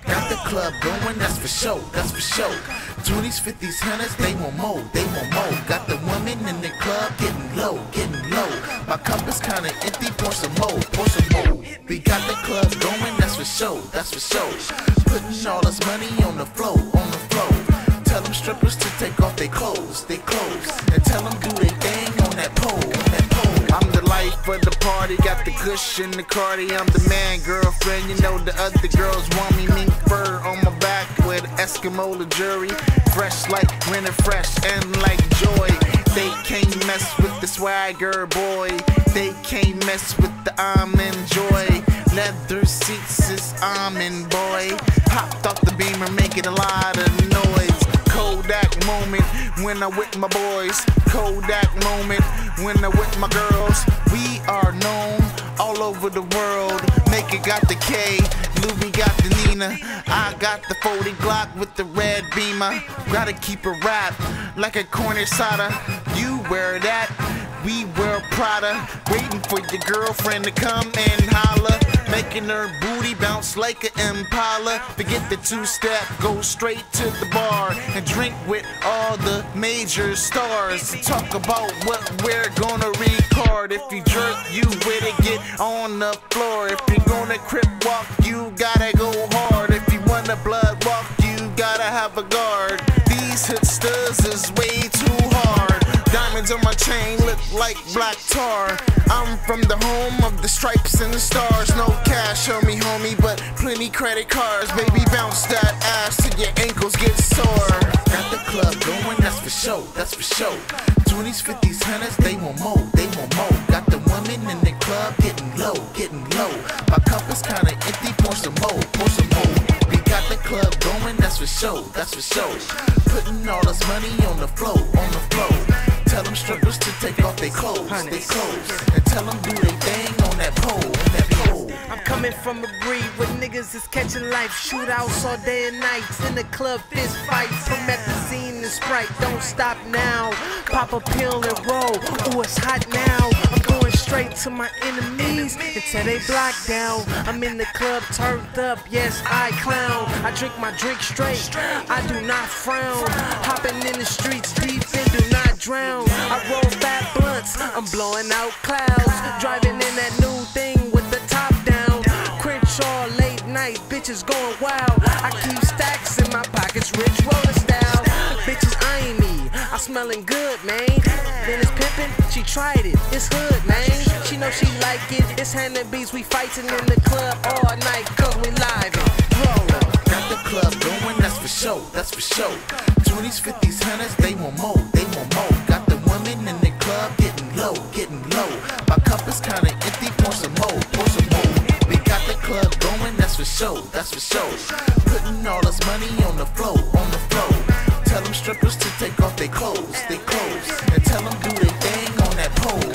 Got the club going, that's for sure, that's for sure. 20s, 50s, 100s, they want more, they want more. Got the women in the club getting low, getting low. My cup is kinda empty, pour some more, pour some more. We got the club going, that's for sure, that's for sure. Putting all this money on the floor, on the floor. Tell them strippers to take off their clothes, and tell them do their thing on that pole, on that pole. I'm the life of the party, got the cushion, the cardi. I'm the man, girlfriend, you know the other girls want me. Mink fur on my back with Eskimo the jury. Fresh like winter fresh and like joy. They can't mess with the swagger, boy. They can't mess with the almond joy. Leather seats is almond, boy. Hopped off the Beamer, making a lot of noise. Kodak moment when I'm with my boys. Kodak moment when I'm with my girls. We are known all over the world. Naked got the K, Louis got the Nina. I got the 40 Glock with the red Beamer. Gotta keep it wrapped like a corner soda. You wear that, we wear Prada. Waiting for your girlfriend to come and holler. Making her booty bounce like an Impala. Forget the two-step, go straight to the bar and drink with all the major stars. Talk about what we're gonna record. If you jerk, you with it, get on the floor. If you're gonna crip walk, you gotta go hard. If you wanna blood walk, you gotta have a guard. These hipsters is way too hard. Diamonds on my chain look like black tar. I'm from the home of the stripes and the stars. No cash on me, homie, but plenty credit cards. Baby, bounce that ass till your ankles get sore. Got the club going, that's for sure, that's for sure. 20s, 50s, 100s, they want more, they want more. Got the women in the club getting low, getting low. My cup is kinda empty, pour some more, pour some more. We got the club going, that's for sure, that's for sure. Putting all this money on the floor, on the floor. Tell them strippers to take off their clothes, and tell them do their thing on that pole, on that pole. I'm coming from a breed where niggas is catching life. Shootouts all day and nights. In the club, fist fights. Promethazine and Sprite, don't stop now. Pop a pill and roll, ooh, it's hot now. I'm going straight to my enemies until they block down. I'm in the club, turned up, yes, I clown. I drink my drink straight, I do not frown. Hopping in the streets deep and do not drown. I roll fat blunts, I'm blowing out clouds. Driving in that new thing with the top down. Crenshaw late night, bitches going wild. I keep stacks in my pockets, rich roller style. Bitches eyeing me, I'm smelling good, man. Then it's pimpin', she tried it, it's hood, man. She know she like it, it's Hannabees, we fightin' in the club all night, cause we live and rollin'. Got the club going, that's for sure, that's for sure. 20s, 50s, 100s, they want more, they want more. Got the women in the club getting low, getting low. My cup is kinda empty, pour some more, pour some more. We got the club going, that's for sure, that's for sure. Putting all this money on the floor, on the floor. Tell them strippers to take off their clothes, and tell them do their thing on that pole.